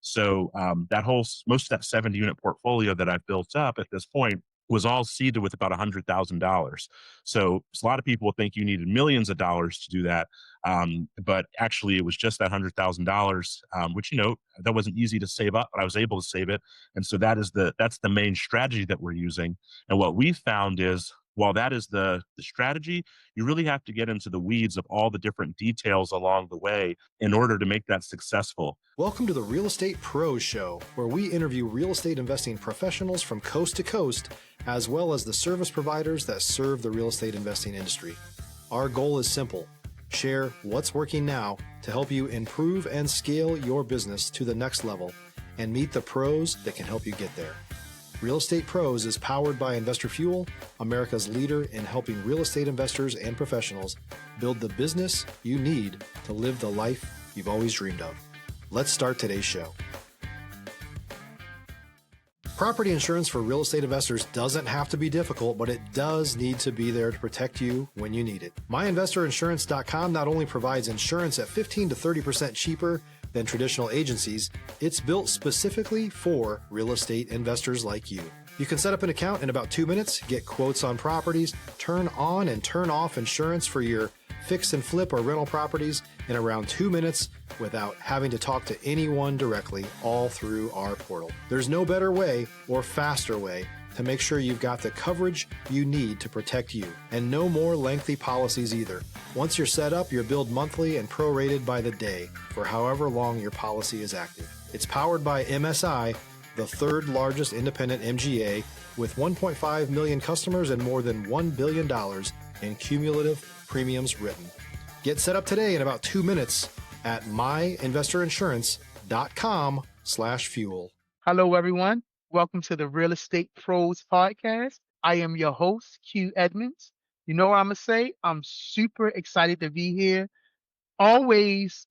So most of that 70 unit portfolio that I've built up at this point was all seeded with about $100,000. So a lot of people think you needed millions of dollars to do that. But actually it was just that $100,000, which, that wasn't easy to save up, but I was able to save it. And so that's the main strategy that we're using. And what we found is, while that is the strategy, you really have to get into the weeds of all the different details along the way in order to make that successful. Welcome to the Real Estate Pros Show, where we interview real estate investing professionals from coast to coast, as well as the service providers that serve the real estate investing industry. Our goal is simple: share what's working now to help you improve and scale your business to the next level and meet the pros that can help you get there. Real Estate Pros is powered by Investor Fuel, America's leader in helping real estate investors and professionals build the business you need to live the life you've always dreamed of. Let's start today's show. Property insurance for real estate investors doesn't have to be difficult, but it does need to be there to protect you when you need it. MyInvestorInsurance.com not only provides insurance at 15 to 30% cheaper than traditional agencies, it's built specifically for real estate investors like you. You can set up an account in about 2 minutes, get quotes on properties, turn on and turn off insurance for your fix and flip or rental properties in around 2 minutes without having to talk to anyone directly, all through our portal. There's no better way or faster way to make sure you've got the coverage you need to protect you, and no more lengthy policies either. Once you're set up, you're billed monthly and prorated by the day for however long your policy is active. It's powered by MSI, the third largest independent MGA, with 1.5 million customers and more than $1 billion in cumulative premiums written. Get set up today in about 2 minutes at myinvestorinsurance.com/fuel. Hello, everyone. Welcome to the Real Estate Pros Podcast. I am your host, Q Edmonds. You know what I'm going to say? I'm super excited to be here. Always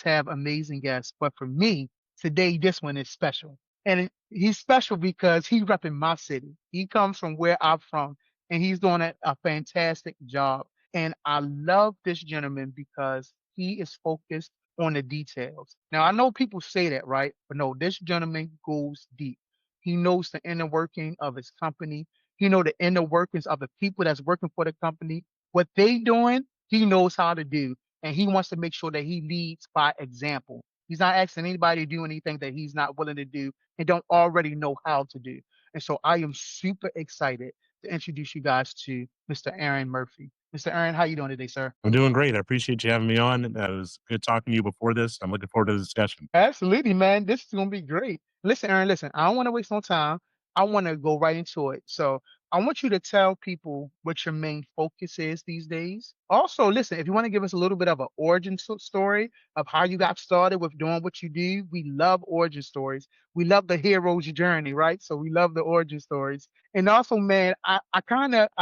have amazing guests. But for me, today, this one is special. And he's special because he's repping my city. He comes from where I'm from, and he's doing a fantastic job. And I love this gentleman because he is focused on the details. Now, I know people say that, right? But no, this gentleman goes deep. He knows the inner working of his company. He knows the inner workings of the people that's working for the company. What they doing, he knows how to do. And he wants to make sure that he leads by example. He's not asking anybody to do anything that he's not willing to do and don't already know how to do. And so I am super excited to introduce you guys to Mr. Aaron Murphy. Mr. Aaron, how you doing today, sir? I'm doing great. I appreciate you having me on. It was good talking to you before this. I'm looking forward to the discussion. Absolutely, man. This is going to be great. Listen, Aaron, listen, I don't want to waste no time. I want to go right into it. So I want you to tell people what your main focus is these days. Also, listen, if you want to give us a little bit of an origin story of how you got started with doing what you do, we love origin stories. We love the hero's journey, right? So we love the origin stories. And also, man, I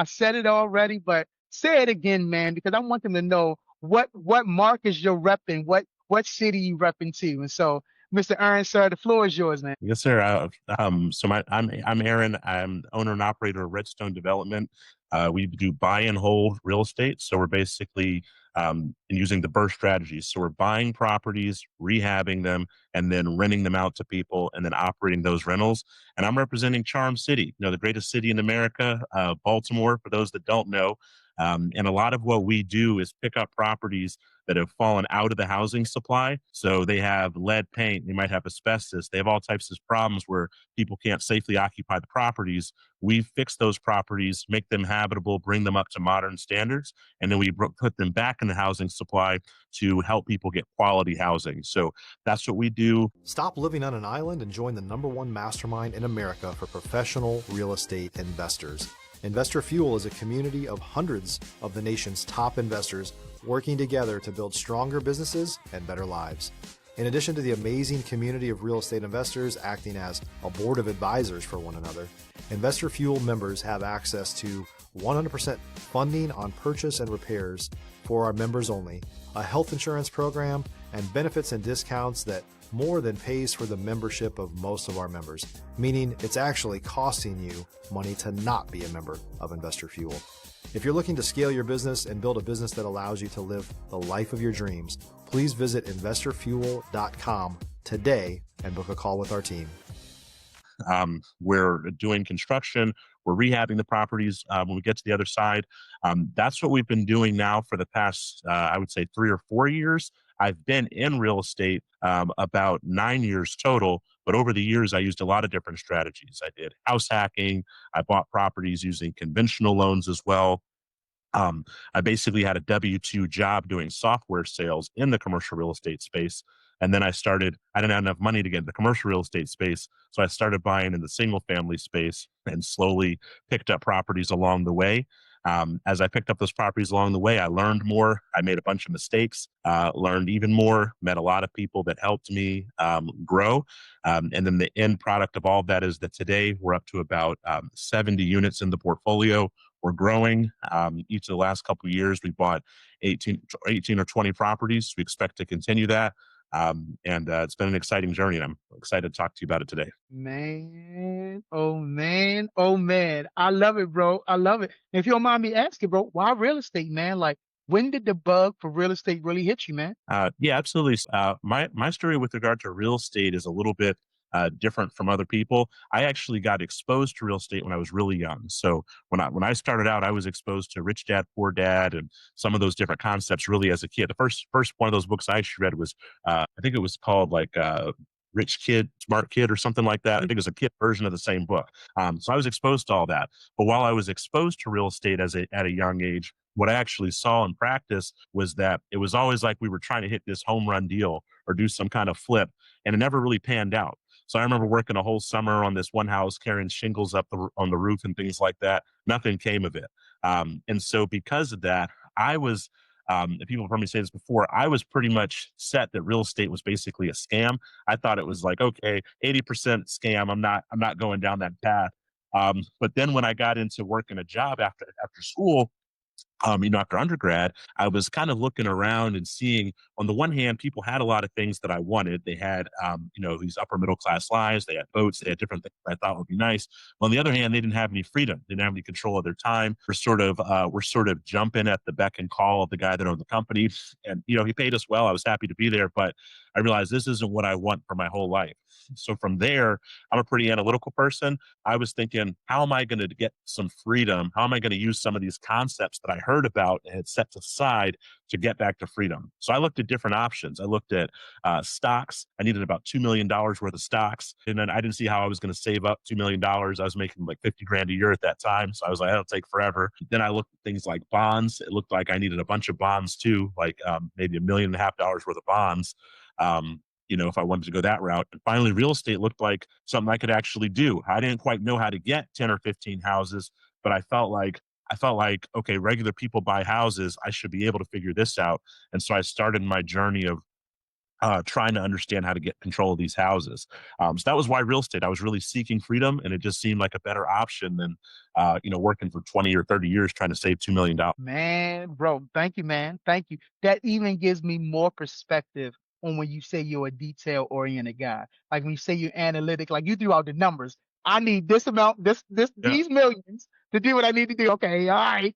said it already, but say it again, man, because I want them to know what markets you're repping, what city you repping to. And so, Mr. Aaron, sir, the floor is yours, man. Yes, sir. I'm Aaron. I'm owner and operator of Redstone Development. We do buy and hold real estate. So we're basically using the BRRRR strategy. So we're buying properties, rehabbing them, and then renting them out to people, and then operating those rentals. And I'm representing Charm City, the greatest city in America, Baltimore, for those that don't know. And a lot of what we do is pick up properties that have fallen out of the housing supply. So they have lead paint, they might have asbestos, they have all types of problems where people can't safely occupy the properties. We fix those properties, make them habitable, bring them up to modern standards, and then we put them back in the housing supply to help people get quality housing. So that's what we do. Stop living on an island and join the #1 mastermind in America for professional real estate investors. Investor Fuel is a community of hundreds of the nation's top investors working together to build stronger businesses and better lives. In addition to the amazing community of real estate investors acting as a board of advisors for one another, Investor Fuel members have access to 100% funding on purchase and repairs for our members only, a health insurance program, and benefits and discounts that more than pays for the membership of most of our members, meaning it's actually costing you money to not be a member of Investor Fuel. If you're looking to scale your business and build a business that allows you to live the life of your dreams, please visit investorfuel.com today and book a call with our team. We're doing construction. We're rehabbing the properties when we get to the other side. That's what we've been doing now for the past, I would say, 3 or 4 years. I've been in real estate about 9 years total, but over the years, I used a lot of different strategies. I did house hacking. I bought properties using conventional loans as well. I basically had a W-2 job doing software sales in the commercial real estate space. And then I didn't have enough money to get in the commercial real estate space. So I started buying in the single family space and slowly picked up properties along the way. As I picked up those properties along the way, I learned more. I made a bunch of mistakes, learned even more, met a lot of people that helped me grow. And then the end product of all of that is that today we're up to about 70 units in the portfolio. We're growing. Each of the last couple of years, we bought 18 or 20 properties. We expect to continue that. And it's been an exciting journey, and I'm excited to talk to you about it today. Man, oh man, oh man. I love it, bro. I love it. If you don't mind me asking, bro, why real estate, man? Like, when did the bug for real estate really hit you, man? Yeah, absolutely. My story with regard to real estate is a little bit different from other people. I actually got exposed to real estate when I was really young. So when I started out, I was exposed to Rich Dad Poor Dad and some of those different concepts really as a kid. The first one of those books I actually read was I think it was called like Rich Kid, Smart Kid, or something like that. I think it was a kid version of the same book. So I was exposed to all that. But while I was exposed to real estate at a young age, what I actually saw in practice was that it was always like we were trying to hit this home run deal or do some kind of flip, and it never really panned out. So I remember working a whole summer on this one house, carrying shingles on the roof and things like that. Nothing came of it. And so because of that, I was, and people have heard me say this before, I was pretty much set that real estate was basically a scam. I thought it was like, okay, 80% scam. I'm not going down that path. But then when I got into working a job after school, after undergrad, I was kind of looking around and seeing, on the one hand, people had a lot of things that I wanted. They had, these upper middle class lives. They had boats. They had different things I thought would be nice. On the other hand, they didn't have any freedom. They didn't have any control of their time. We're sort of jumping at the beck and call of the guy that owned the company, and he paid us well. I was happy to be there, but I realized this isn't what I want for my whole life. So from there, I'm a pretty analytical person. I was thinking, how am I going to get some freedom? How am I going to use some of these concepts that I heard about and had set aside to get back to freedom? So I looked at different options. I looked at stocks. I needed about $2 million worth of stocks. And then I didn't see how I was going to save up $2 million. I was making like 50 grand a year at that time. So I was like, that'll take forever. Then I looked at things like bonds. It looked like I needed a bunch of bonds too, like maybe $1.5 million worth of bonds. If I wanted to go that route. And finally, real estate looked like something I could actually do. I didn't quite know how to get 10 or 15 houses, but I felt like, okay, regular people buy houses. I should be able to figure this out. And so I started my journey of trying to understand how to get control of these houses. So that was why real estate. I was really seeking freedom, and it just seemed like a better option than, working for 20 or 30 years trying to save $2 million. Man, bro, thank you, man. Thank you. That even gives me more perspective on when you say you're a detail oriented guy. Like when you say you're analytic, like you threw out the numbers. I need this amount, Yeah. these millions to do what I need to do. Okay, all right.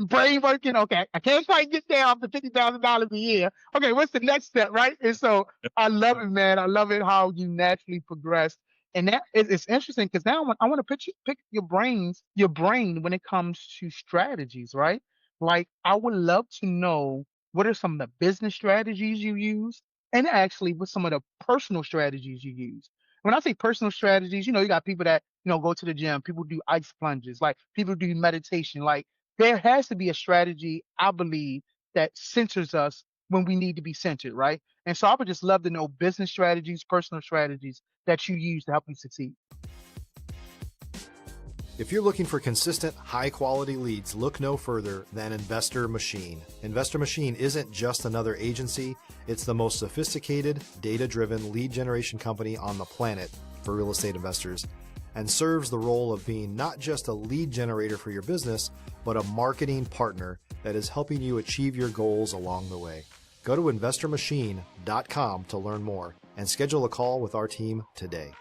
Brain working. Okay, I can't quite get there off the $50,000 a year. Okay, what's the next step, right? And so I love it, man. I love it how you naturally progress, and it's interesting because now I want to pick your brain when it comes to strategies, right? Like I would love to know what are some of the business strategies you use, and actually what some of the personal strategies you use. When I say personal strategies, you got people that go to the gym, people do ice plunges, like people do meditation, like there has to be a strategy, I believe, that centers us when we need to be centered, right? And so I would just love to know business strategies, personal strategies that you use to help you succeed. If you're looking for consistent, high quality leads, look no further than Investor Machine. Investor Machine isn't just another agency, it's the most sophisticated, data driven lead generation company on the planet for real estate investors, and serves the role of being not just a lead generator for your business, but a marketing partner that is helping you achieve your goals along the way. Go to investormachine.com to learn more and schedule a call with our team today.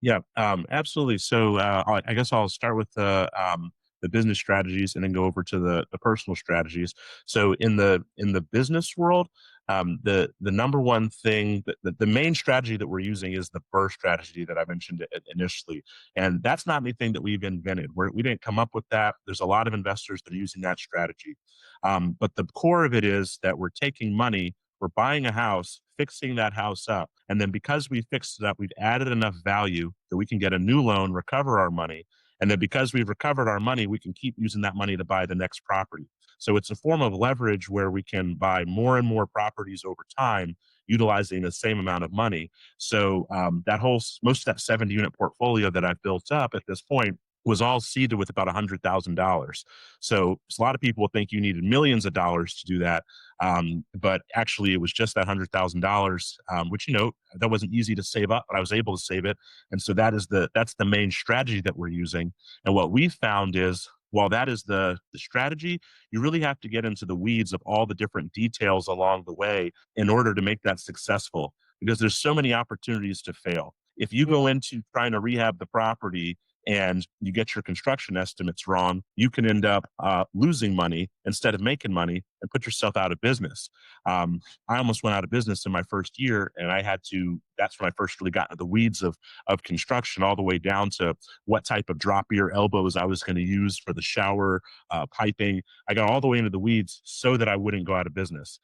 Yeah, absolutely. So I guess I'll start with the business strategies, and then go over to the personal strategies. So in the business world, the number one thing, the main strategy that we're using is the BRRRR strategy that I mentioned initially. And that's not anything that we've invented. We didn't come up with that. There's a lot of investors that are using that strategy. But the core of it is that we're taking money, we're buying a house, fixing that house up. And then because we fixed it up, we've added enough value that we can get a new loan, recover our money. And then because we've recovered our money, we can keep using that money to buy the next property. So it's a form of leverage where we can buy more and more properties over time, utilizing the same amount of money. So most of that 70 unit portfolio that I've built up at this point was all seeded with about $100,000. So a lot of people think you needed millions of dollars to do that. But actually it was just that $100,000, which, that wasn't easy to save up, but I was able to save it. And so that's the main strategy that we're using. And what we found is, while that is the strategy, you really have to get into the weeds of all the different details along the way in order to make that successful, because there's so many opportunities to fail. If you go into trying to rehab the property and you get your construction estimates wrong, you can end up losing money instead of making money and put yourself out of business. I almost went out of business in my first year, and that's when I first really got into the weeds of construction, all the way down to what type of drop ear elbows I was going to use for the shower piping. I got all the way into the weeds so that I wouldn't go out of business.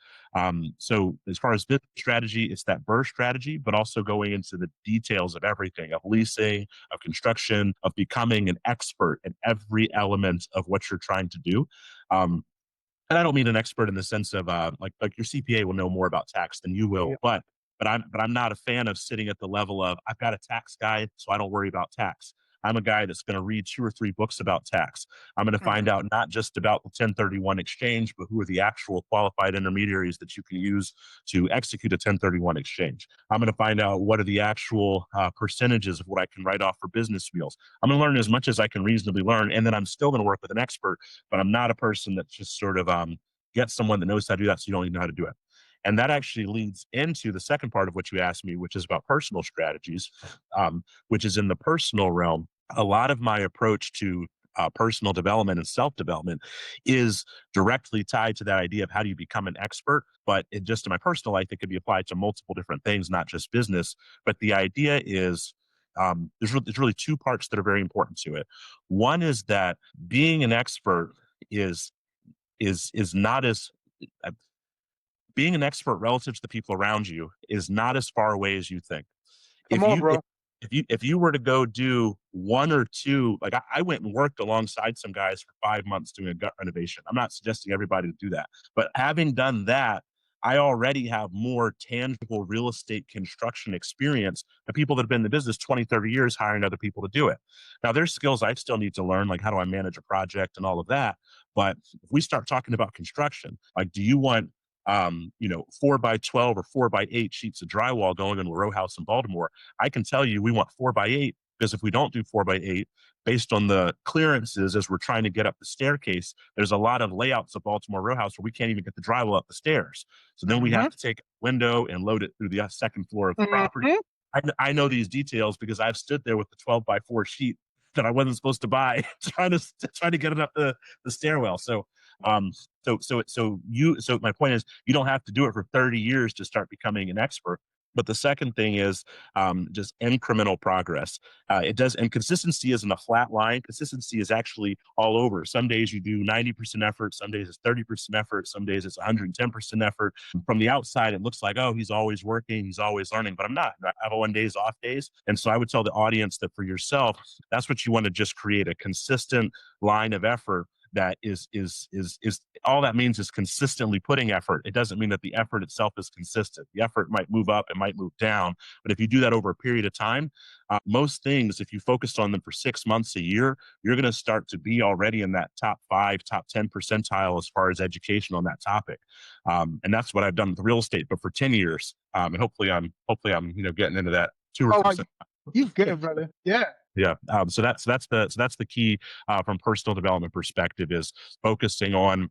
So as far as this strategy, it's that BRRRR strategy, but also going into the details of everything, of leasing, of construction, of becoming an expert in every element of what you're trying to do. And I don't mean an expert in the sense of like your CPA will know more about tax than you will, Yeah. but I'm not a fan of sitting at the level of, I've got a tax guide, so I don't worry about tax. I'm a guy that's going to read 2 or 3 books about tax. I'm going to find out not just about the 1031 exchange, but who are the actual qualified intermediaries that you can use to execute a 1031 exchange. I'm going to find out what are the actual percentages of what I can write off for business meals. I'm going to learn as much as I can reasonably learn, and then I'm still going to work with an expert, but I'm not a person that just sort of get someone that knows how to do that, so you don't even know how to do it. And that actually leads into the second part of what you asked me, which is about personal strategies, which is in the personal realm. A lot of my approach to personal development and self-development is directly tied to that idea of how do you become an expert. But just in my personal life, it could be applied to multiple different things, not just business. But the idea is there's really 2 parts that are very important to it. One is that being an expert is not as being an expert relative to the people around you is not as far away as you think. Come If on, you bro. if you were to go do 1 or 2, like I went and worked alongside some guys for 5 months doing a gut renovation. I'm not suggesting everybody to do that, but having done that, I already have more tangible real estate construction experience than people that have been in the business 20, 30 years hiring other people to do it. Now, there's skills I still need to learn, like how do I manage a project and all of that. But if we start talking about construction, like, do you want 4x12 or 4x8 sheets of drywall going into a row house in Baltimore? I can tell you we want 4x8, because if we don't do 4x8, based on the clearances as we're trying to get up the staircase, there's a lot of layouts of Baltimore row house where we can't even get the drywall up the stairs. So then we have to take a window and load it through the second floor of the property. I know these details because I've stood there with the 12x4 sheet that I wasn't supposed to buy, trying to get it up the stairwell. So my point is, you don't have to do it for 30 years to start becoming an expert. But the second thing is just incremental progress. And consistency isn't a flat line. Consistency is actually all over. Some days you do 90% effort. Some days it's 30% effort. Some days it's 110% effort. From the outside, it looks like, oh, he's always working, he's always learning, but I'm not. I have 1 days off days. And so I would tell the audience that for yourself, that's what you want to just create, a consistent line of effort that is all that means is consistently putting effort. It doesn't mean that the effort itself is consistent. The effort might move up, it might move down, but if you do that over a period of time, most things, if you focused on them for 6 months, a year, you're going to start to be already in that top 5, top 10 percentile as far as education on that topic. And that's what I've done with real estate, but for 10 years. And hopefully I'm getting into that 2 or 3. You good, brother. Yeah. Yeah. So that's the key from personal development perspective, is focusing on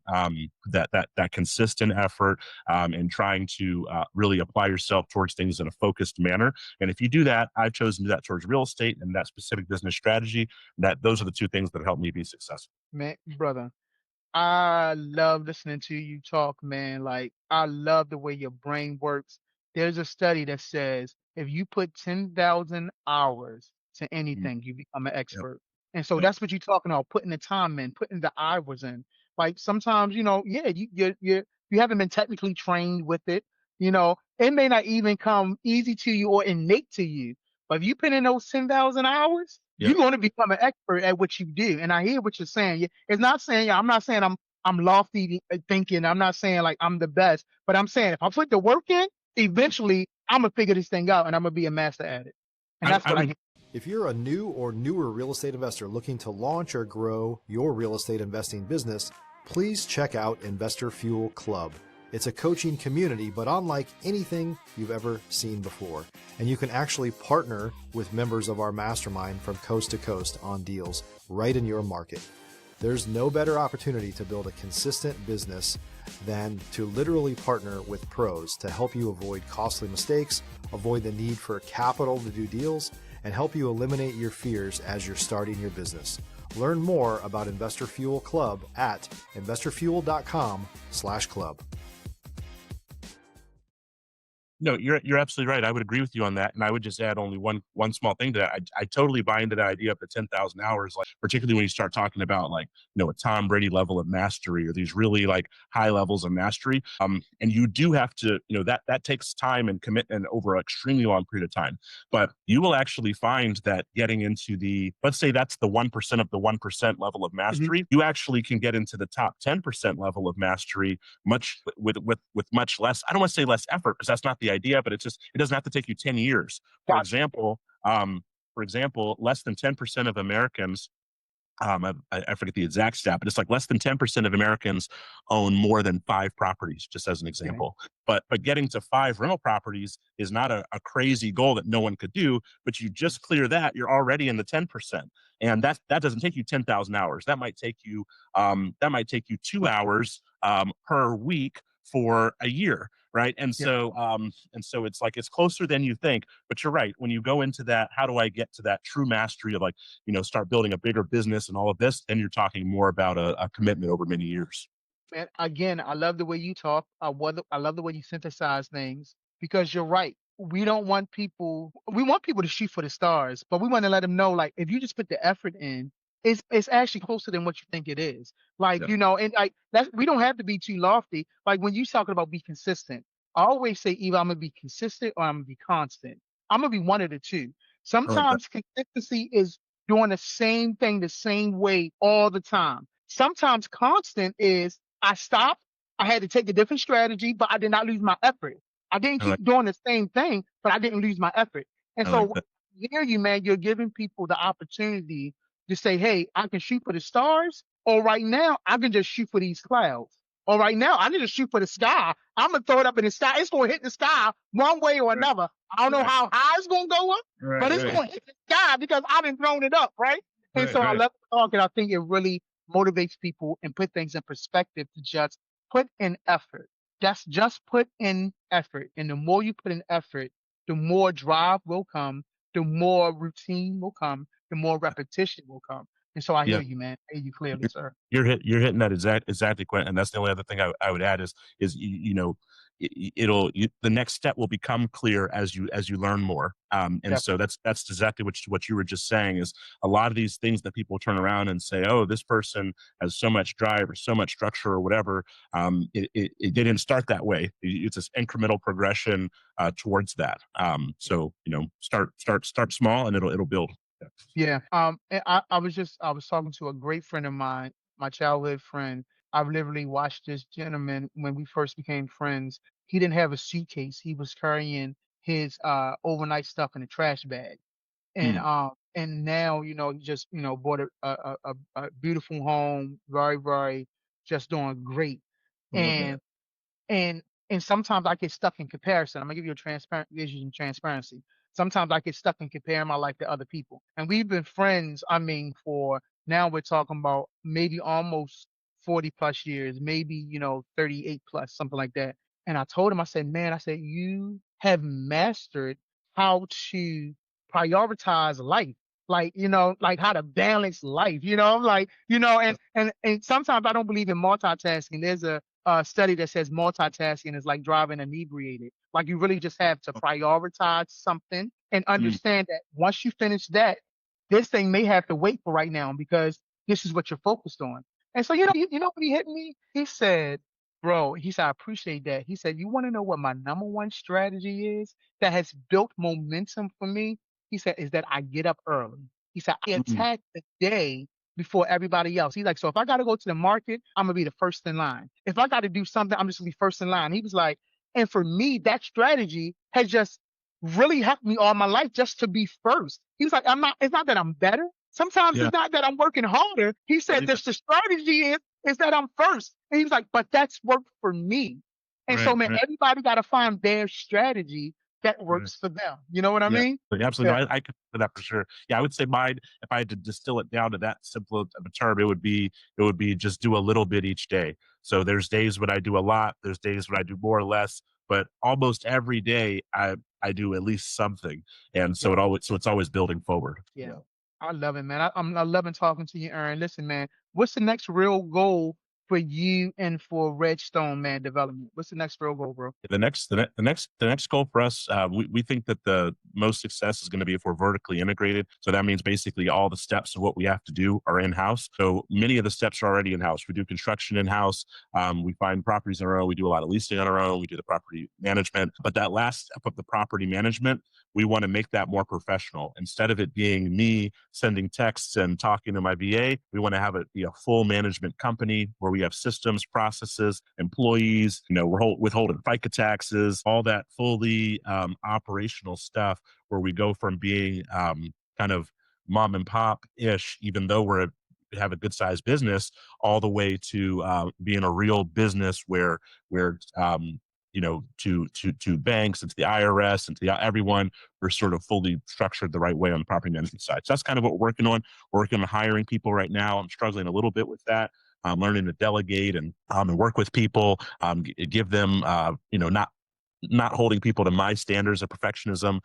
that consistent effort and trying to really apply yourself towards things in a focused manner. And if you do that, I've chosen to do that towards real estate and that specific business strategy. Those are the 2 things that help me be successful. Man, brother, I love listening to you talk, man. Like, I love the way your brain works. There's a study that says if you put 10,000 hours to Mm, anything, you become an yep, expert. And so yep, that's what you're talking about, putting the time in, putting the hours in. Like sometimes, yeah, you haven't been technically trained with it. It may not even come easy to you or innate to you. But if you put in those 10,000 hours, you're yep. going to become an expert at what you do. And I hear what you're saying. It's not saying, I'm not saying I'm lofty thinking. I'm not saying like I'm the best, but I'm saying if I put the work in, eventually I'm gonna figure this thing out and I'm gonna be a master at it. And that's I what I would hear. If you're a new or newer real estate investor looking to launch or grow your real estate investing business, please check out Investor Fuel Club. It's a coaching community, but unlike anything you've ever seen before. And you can actually partner with members of our mastermind from coast to coast on deals right in your market. There's no better opportunity to build a consistent business than to literally partner with pros to help you avoid costly mistakes, avoid the need for capital to do deals, and help you eliminate your fears as you're starting your business. Learn more about Investor Fuel Club at investorfuel.com/club. No, you're absolutely right. I would agree with you on that, and I would just add only one small thing to that. I totally buy into the idea of the 10,000 hours, like particularly when you start talking about like a Tom Brady level of mastery or these really like high levels of mastery. And you do have to, that takes time and commitment over an extremely long period of time. But you will actually find that getting into the, let's say that's the 1% of the 1% level of Mhm. mastery, you actually can get into the top 10% level of mastery much with much less. I don't want to say less effort because that's not the idea, but it doesn't have to take you 10 years. For Gotcha. example, less than 10% of Americans, I forget the exact stat, but it's like less than 10% of Americans own more than 5 properties, just as an Okay. example. But getting to 5 rental properties is not a crazy goal that no one could do. But you just clear that, you're already in the 10%, and that doesn't take you 10,000 hours. That might take you 2 hours per week for a year, right? Yeah. And so it's like it's closer than you think. But you're right. When you go into that, how do I get to that true mastery of like start building a bigger business and all of this, then you're talking more about a commitment over many years. Man, again, I love the way you talk. I love the way you synthesize things because you're right. We want people to shoot for the stars, but we want to let them know, like, if you just put the effort in, it's actually closer than what you think it is. Like, Yep. and like we don't have to be too lofty. Like when you talking about be consistent, I always say either I'm gonna be consistent or I'm gonna be constant. I'm gonna be one of the two. I like that. Sometimes consistency is doing the same thing the same way all the time. Sometimes constant is I stopped. I had to take a different strategy, but I did not lose my effort. I didn't I like keep doing the same thing, but I didn't lose my effort. And I like so that. here you, man, you're giving people the opportunity to say, hey, I can shoot for the stars, or right now I can just shoot for these clouds. Or right now I need to shoot for the sky. I'm gonna throw it up in the sky. It's gonna hit the sky one way or Right. another. I don't know Right. how high it's gonna go up, but Right. it's Right. gonna hit the sky because I didn't thrown it up, right? And Right. so I Right. love the talk, and I think it really motivates people and put things in perspective to just put in effort. Just put in effort. And the more you put in effort, the more drive will come, the more routine will come, the more repetition will come. And so I hear Yeah. you, man. I hear you clearly, You're sir. you're hitting that exactly, Quentin. And that's the only other thing I would add is the next step will become clear as you learn more. And so Definitely. that's exactly what you were just saying is a lot of these things that people turn around and say, oh, this person has so much drive or so much structure or whatever. It didn't start that way. It's this incremental progression towards that. So start small and it'll build. Yeah. Yeah. And I was talking to a great friend of mine, my childhood friend. I've literally watched this gentleman when we first became friends. He didn't have a suitcase. He was carrying his overnight stuff in a trash bag. Hmm. And now, he just, bought a beautiful home, very, very just doing great. I love that. And and and sometimes I get stuck in comparison. I'm gonna give you a transparent vision and transparency. Sometimes I get stuck in comparing my life to other people. And we've been friends, I mean, for now we're talking about maybe almost 40 plus years, maybe, 38 plus, something like that. And I told him, I said, man, I said, you have mastered how to prioritize life. like, like how to balance life, I'm like, and sometimes I don't believe in multitasking. There's a study that says multitasking is like driving inebriated. Like you really just have to prioritize something and Mm, understand that once you finish that, this thing may have to wait for right now because this is what you're focused on. And so, when he hit me, he said, bro, he said, I appreciate that. He said, you want to know what my number one strategy is that has built momentum for me? He said, is that I get up early. He said, I mm, attack the day before everybody else. He's like, so if I got to go to the market, I'm going to be the first in line. If I got to do something, I'm just going to be first in line. He was like, and for me, that strategy has just really helped me all my life just to be first. He was like, it's not that I'm better. Sometimes yeah. it's not that I'm working harder. He Right. said, this the strategy is that I'm first. And he was like, but that's worked for me. And so, Right. man, Right. everybody got to find their strategy that Right. works for them. You know what I Yeah, mean? but absolutely. Yeah. No, I could for that for sure. Yeah, I would say mine, if I had to distill it down to that simple of a term, it would be just do a little bit each day. So there's days when I do a lot, there's days when I do more or less, but almost every day I do at least something. And so Yeah. it's always building forward. Yeah. Yeah. I love it, man. I'm loving talking to you, Aaron. Listen, man, what's the next real goal for you and for Redstone, man, development? What's the next real goal, bro? The next goal for us, we think that the most success is going to be if we're vertically integrated. So that means basically all the steps of what we have to do are in house. So many of the steps are already in house. We do construction in house. We find properties on our own. We do a lot of leasing on our own. We do the property management. But that last step of the property management, we want to make that more professional. Instead of it being me sending texts and talking to my VA, we want to have it be a full management company where we have systems, processes, employees. We're withholding FICA taxes, all that fully operational stuff. Where we go from being kind of mom and pop ish, even though we have a good sized business, all the way to being a real business where to banks and to the IRS and to everyone, we're sort of fully structured the right way on the property management side. So that's kind of what we're working on. We're working on hiring people right now. I'm struggling a little bit with that. I'm learning to delegate and work with people, give them, not holding people to my standards of perfectionism,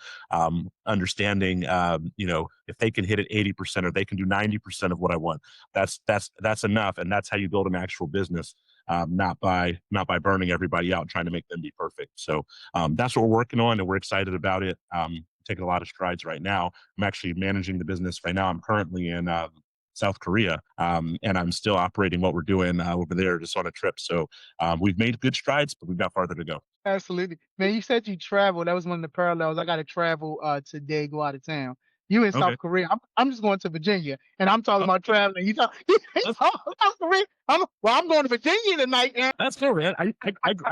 understanding, if they can hit it 80% or they can do 90% of what I want, that's enough. And that's how you build an actual business. Not by burning everybody out, trying to make them be perfect. So that's what we're working on, and we're excited about it. Taking a lot of strides right now. I'm actually managing the business right now. I'm currently in South Korea, and I'm still operating what we're doing over there, just on a trip. So we've made good strides, but we've got farther to go. Absolutely. Man, you said you travel. That was one of the parallels. I got to travel today, go out of town. You in Okay. South Korea. I'm just going to Virginia, and I'm talking Oh, about traveling. You talk, that's, South Korea. I'm going to Virginia tonight, and that's cool, man. I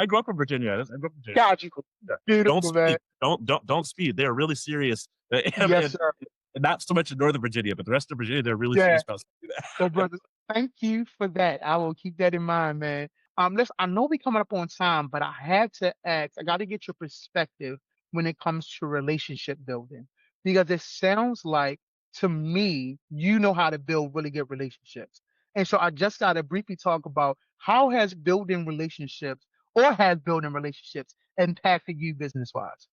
grew up in Virginia. I grew up in Virginia. God, you Yeah. Don't beautiful, man. speed. Don't speed. They're really serious. Yes, And sir. not so much in Northern Virginia, but the rest of Virginia, they're really Yeah. serious about So, that. brothers, thank you for that. I will keep that in mind, man. Listen, I know we coming up on time, but I had to ask. I got to get your perspective when it comes to relationship building, because it sounds like to me you know how to build really good relationships. And so I just got to briefly talk about how has building relationships or has building relationships impacted you business wise.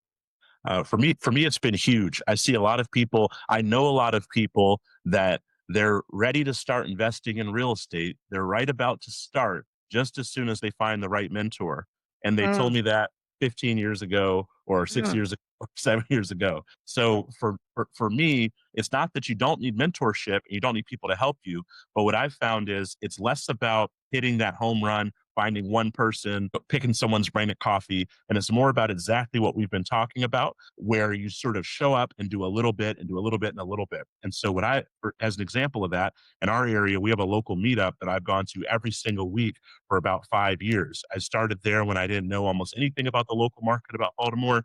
For me, it's been huge. I see a lot of people. I know a lot of people that they're ready to start investing in real estate. They're right about to start just as soon as they find the right mentor. And they told Mm, me that 15 years ago, or six mm, years ago, or 7 years ago. So for me, it's not that you don't need mentorship and you don't need people to help you. But what I've found is it's less about hitting that home run, finding one person, picking someone's brain at coffee. And it's more about exactly what we've been talking about, where you sort of show up and do a little bit and do a little bit and a little bit. And so as an example of that, in our area, we have a local meetup that I've gone to every single week for about 5 years. I started there when I didn't know almost anything about the local market, about Baltimore.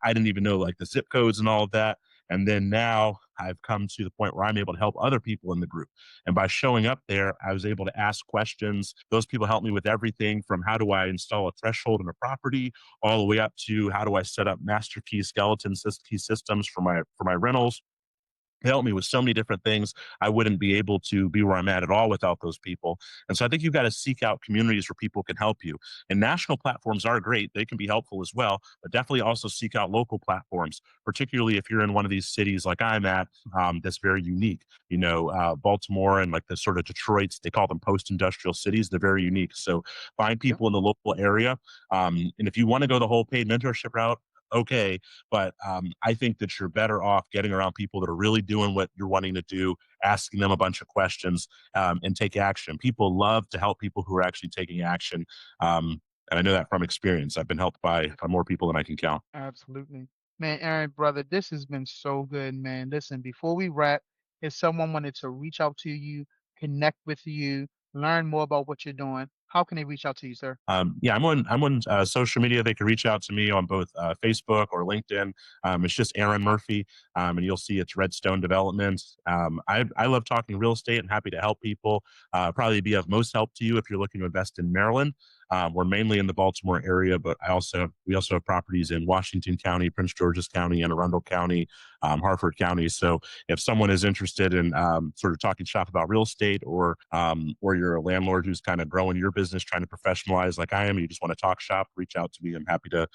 I didn't even know like the zip codes and all of that. And then now I've come to the point where I'm able to help other people in the group. And by showing up there, I was able to ask questions. Those people helped me with everything from how do I install a threshold in a property, all the way up to how do I set up master key key systems for my rentals. They helped me with so many different things. I wouldn't be able to be where I'm at all without those people. And so I think you've got to seek out communities where people can help you. And national platforms are great. They can be helpful as well, but definitely also seek out local platforms, particularly if you're in one of these cities like I'm at, that's very unique. Baltimore and like the sort of Detroits, they call them post-industrial cities. They're very unique. So find Yep. people in the local area. And if you want to go the whole paid mentorship route, okay. But I think that you're better off getting around people that are really doing what you're wanting to do, asking them a bunch of questions, and take action. People love to help people who are actually taking action. And I know that from experience. I've been helped by more people than I can count. Absolutely. Man, Aaron, brother, this has been so good, man. Listen, before we wrap, if someone wanted to reach out to you, connect with you, learn more about what you're doing, how can they reach out to you, sir? Yeah, I'm on social media. They can reach out to me on both Facebook or LinkedIn. It's just Aaron Murphy, and you'll see it's Redstone Development. I love talking real estate and happy to help people. Probably be of most help to you if you're looking to invest in Maryland. We're mainly in the Baltimore area, but we also have properties in Washington County, Prince George's County, Anne Arundel County, Harford County. So if someone is interested in sort of talking shop about real estate, or you're a landlord who's kind of growing your business, trying to professionalize like I am, you just want to talk shop, reach out to me. I'm happy to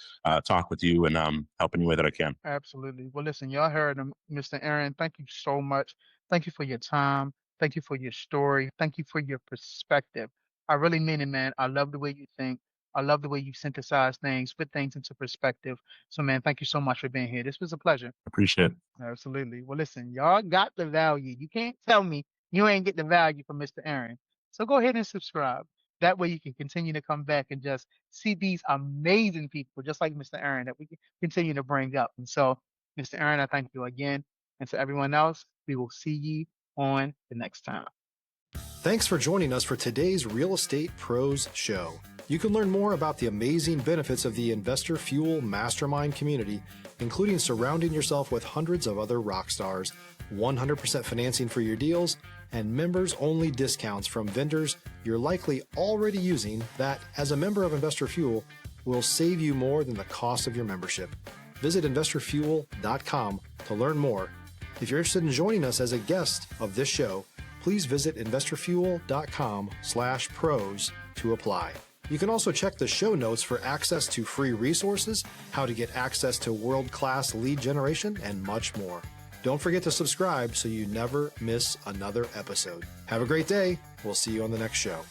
talk with you and help any way that I can. Absolutely. Well, listen, y'all heard him, Mr. Aaron. Thank you so much. Thank you for your time. Thank you for your story. Thank you for your perspective. I really mean it, man. I love the way you think. I love the way you synthesize things, put things into perspective. So, man, thank you so much for being here. This was a pleasure. Appreciate it. Absolutely. Well, listen, y'all got the value. You can't tell me you ain't get the value from Mr. Aaron. So go ahead and subscribe. That way you can continue to come back and just see these amazing people, just like Mr. Aaron, that we can continue to bring up. And so, Mr. Aaron, I thank you again. And to everyone else, we will see you on the next time. Thanks for joining us for today's Real Estate Pros Show. You can learn more about the amazing benefits of the Investor Fuel Mastermind community, including surrounding yourself with hundreds of other rock stars, 100% financing for your deals, and members-only discounts from vendors you're likely already using that, as a member of Investor Fuel, will save you more than the cost of your membership. Visit investorfuel.com to learn more. If you're interested in joining us as a guest of this show, please visit investorfuel.com/pros to apply. You can also check the show notes for access to free resources, how to get access to world-class lead generation, and much more. Don't forget to subscribe so you never miss another episode. Have a great day. We'll see you on the next show.